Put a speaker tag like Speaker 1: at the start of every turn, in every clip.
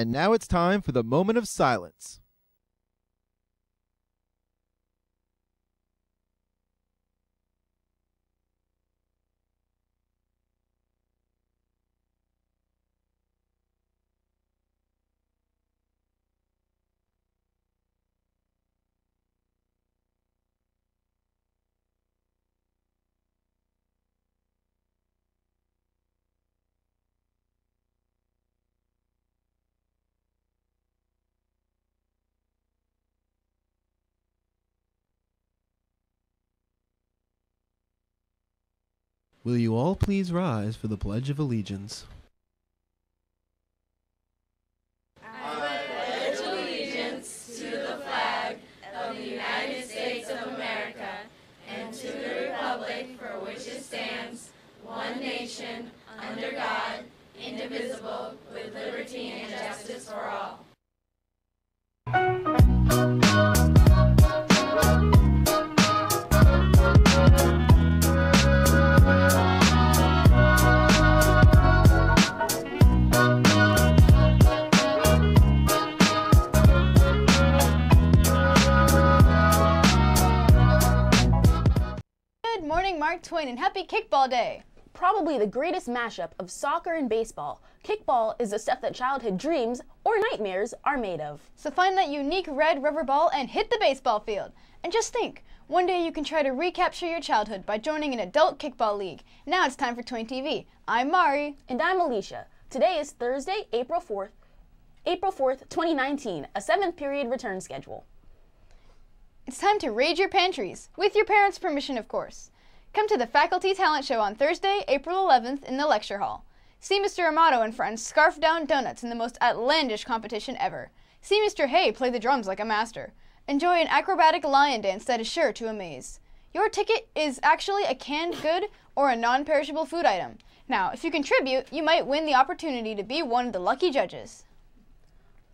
Speaker 1: And now it's time for the moment of silence. Will you all please rise for the Pledge of Allegiance?
Speaker 2: I pledge allegiance to the flag of the United States of America and to the republic for which it stands, one nation, under God, indivisible, with liberty and justice for all.
Speaker 3: Good morning, Mark Twain, and happy Kickball Day!
Speaker 4: Probably the greatest mashup of soccer and baseball, kickball is the stuff that childhood dreams or nightmares are made of.
Speaker 3: So find that unique red rubber ball and hit the baseball field. And just think, one day you can try to recapture your childhood by joining an adult kickball league. Now it's time for TwainTV. I'm Mari.
Speaker 4: And I'm Alicia. Today is Thursday, April 4th, 2019, a 7th period return schedule.
Speaker 3: It's time to raid your pantries, with your parents' permission, of course. Come to the Faculty Talent Show on Thursday, April 11th in the lecture hall. See Mr. Amato and friends scarf down donuts in the most outlandish competition ever. See Mr. Hay play the drums like a master. Enjoy an acrobatic lion dance that is sure to amaze. Your ticket is actually a canned good or a non-perishable food item. Now, if you contribute, you might win the opportunity to be one of the lucky judges.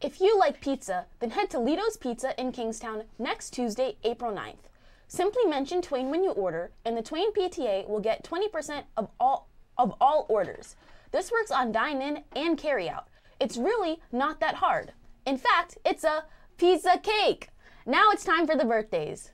Speaker 4: If you like pizza, then head to Lito's Pizza in Kingstown next Tuesday, April 9th. Simply mention Twain when you order, and the Twain PTA will get 20% of all orders. This works on dine-in and carry-out. It's really not that hard. In fact, it's a pizza cake. Now it's time for the birthdays.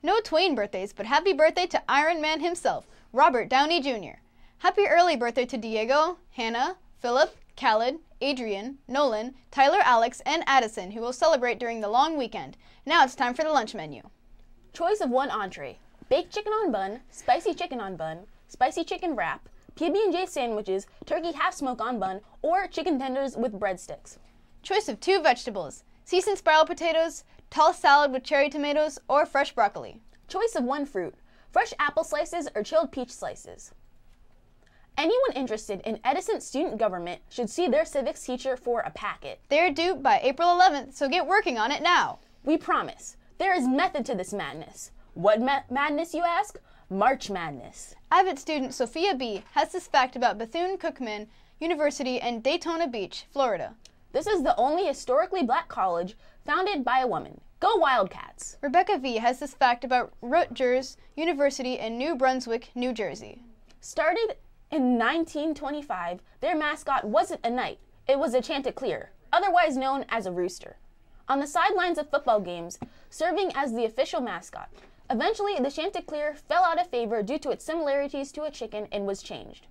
Speaker 3: No Twain birthdays, but happy birthday to Iron Man himself, Robert Downey Jr. Happy early birthday to Diego, Hannah, Philip, Khaled, Adrian, Nolan, Tyler, Alex, and Addison, who will celebrate during the long weekend. Now it's time for the lunch menu.
Speaker 4: Choice of one entree: baked chicken on bun, spicy chicken on bun, spicy chicken wrap, PB&J sandwiches, turkey half smoke on bun, or chicken tenders with breadsticks.
Speaker 3: Choice of two vegetables: seasoned spiral potatoes, tall salad with cherry tomatoes, or fresh broccoli.
Speaker 4: Choice of one fruit: fresh apple slices or chilled peach slices. Anyone interested in Edison student government should see their civics teacher for a packet.
Speaker 3: They're due by April 11th, so get working on it now.
Speaker 4: We promise. There is method to this madness. What madness, you ask? March Madness.
Speaker 3: Avid student Sophia B. has this fact about Bethune-Cookman University and Daytona Beach, Florida.
Speaker 4: This is the only historically black college founded by a woman. Go Wildcats!
Speaker 3: Rebecca V. has this fact about Rutgers University in New Brunswick, New Jersey.
Speaker 4: Started in 1925, their mascot wasn't a knight, it was a chanticleer, otherwise known as a rooster. On the sidelines of football games, serving as the official mascot. Eventually, the chanticleer fell out of favor due to its similarities to a chicken and was changed.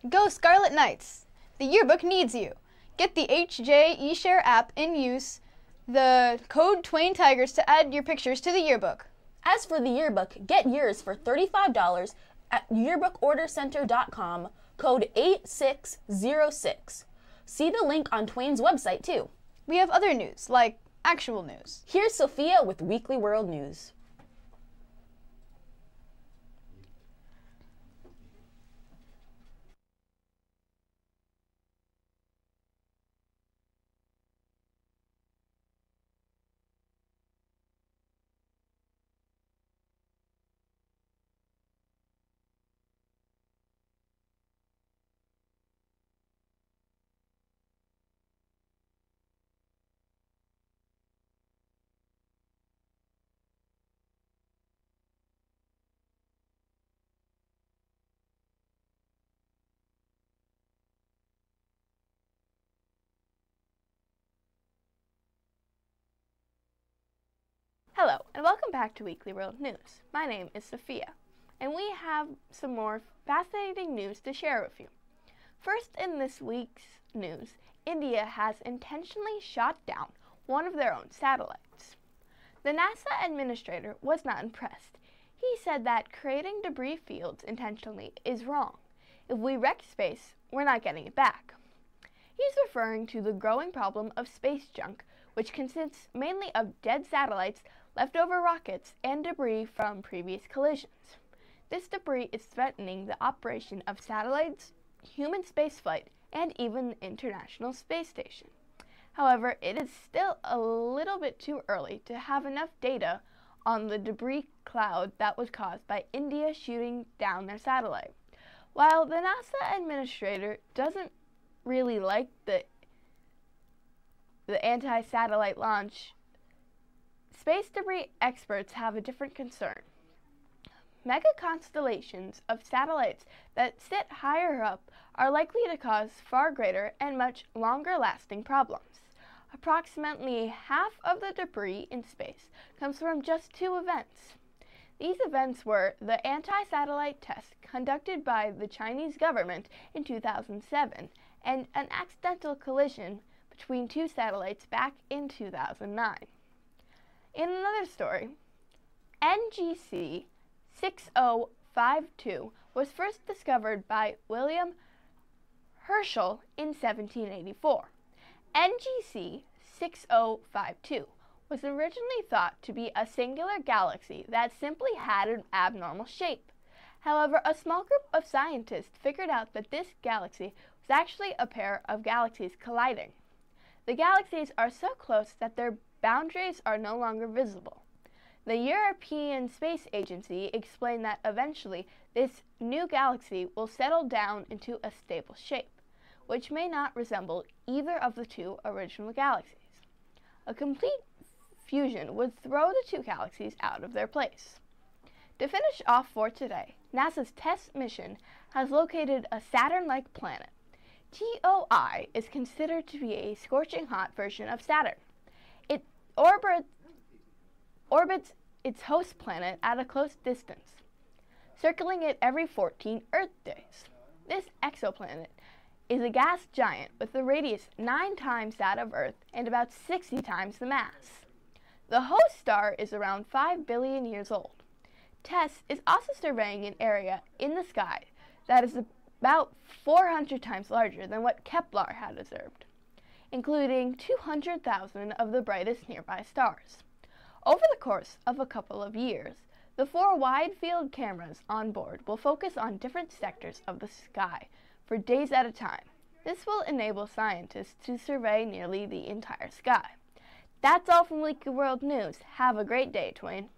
Speaker 3: Go Scarlet Knights! The yearbook needs you. Get the HJ eShare app in use, the code Twain Tigers to add your pictures to the yearbook.
Speaker 4: As for the yearbook, get yours for $35 at yearbookordercenter.com, code 8606. See the link on Twain's website too.
Speaker 3: We have other news, like actual news.
Speaker 4: Here's Sophia with Weekly World News.
Speaker 5: Hello, and welcome back to Weekly World News. My name is Sophia, and we have some more fascinating news to share with you. First, in this week's news, India has intentionally shot down one of their own satellites. The NASA administrator was not impressed. He said that creating debris fields intentionally is wrong. If we wreck space, we're not getting it back. He's referring to the growing problem of space junk, which consists mainly of dead satellites, leftover rockets, and debris from previous collisions. This debris is threatening the operation of satellites, human spaceflight, and even the International Space Station. However, it is still a little bit too early to have enough data on the debris cloud that was caused by India shooting down their satellite. While the NASA administrator doesn't really like the anti-satellite launch, space debris experts have a different concern. Mega constellations of satellites that sit higher up are likely to cause far greater and much longer-lasting problems. Approximately half of the debris in space comes from just two events. These events were the anti-satellite test conducted by the Chinese government in 2007 and an accidental collision between two satellites back in 2009. In another story, NGC 6052 was first discovered by William Herschel in 1784. NGC 6052 was originally thought to be a singular galaxy that simply had an abnormal shape. However, a small group of scientists figured out that this galaxy was actually a pair of galaxies colliding. The galaxies are so close that their boundaries are no longer visible. The European Space Agency explained that eventually this new galaxy will settle down into a stable shape, which may not resemble either of the two original galaxies. A complete fusion would throw the two galaxies out of their place. To finish off for today, NASA's TESS mission has located a Saturn-like planet. TOI is considered to be a scorching hot version of Saturn. It orbits its host planet at a close distance, circling it every 14 Earth days. This exoplanet is a gas giant with a radius 9 times that of Earth and about 60 times the mass. The host star is around 5 billion years old. TESS is also surveying an area in the sky that is about 400 times larger than what Kepler had observed, including 200,000 of the brightest nearby stars. Over the course of a couple of years, the 4 wide-field cameras on board will focus on different sectors of the sky for days at a time. This will enable scientists to survey nearly the entire sky. That's all from Weekly World News. Have a great day, Twain.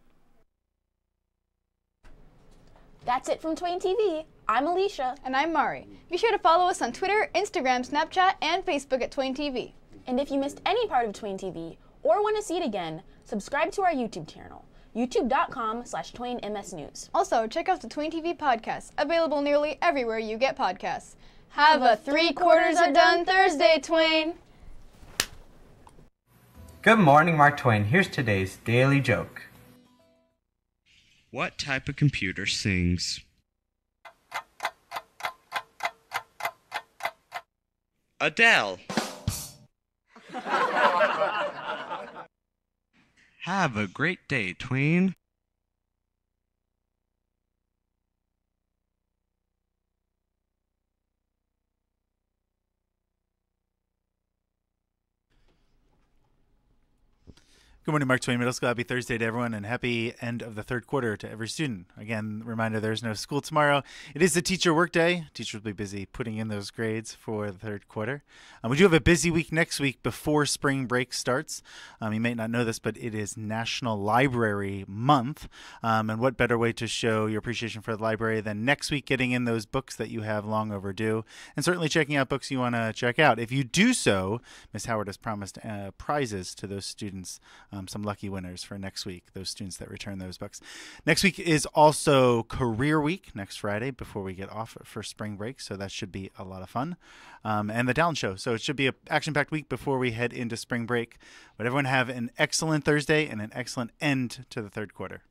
Speaker 4: That's it from TwainTV. I'm Alicia.
Speaker 3: And I'm Mari. Be sure to follow us on Twitter, Instagram, Snapchat, and Facebook at TwainTV.
Speaker 4: And if you missed any part of TwainTV or want to see it again, subscribe to our YouTube channel, youtube.com/TwainMSNews.
Speaker 3: Also, check out the TwainTV podcast, available nearly everywhere you get podcasts. Have a 3/4 are done Thursday, Twain!
Speaker 6: Good morning, Mark Twain. Here's today's daily joke.
Speaker 7: What type of computer sings? Adele. Have a great day, Twain.
Speaker 8: Good morning, Mark Twain Middle School. Happy Thursday to everyone, and happy end of the third quarter to every student. Again, reminder, there's no school tomorrow. It is the teacher workday. Teachers will be busy putting in those grades for the third quarter. We do have a busy week next week before spring break starts. You may not know this, but it is National Library Month. And what better way to show your appreciation for the library than next week getting in those books that you have long overdue, and certainly checking out books you want to check out. If you do so, Ms. Howard has promised prizes to those students some lucky winners for next week, those students that return those books. Next week is also Career Week, next Friday, before we get off for spring break, so that should be a lot of fun. And the Talent Show, so it should be an action-packed week before we head into spring break. But everyone have an excellent Thursday and an excellent end to the third quarter.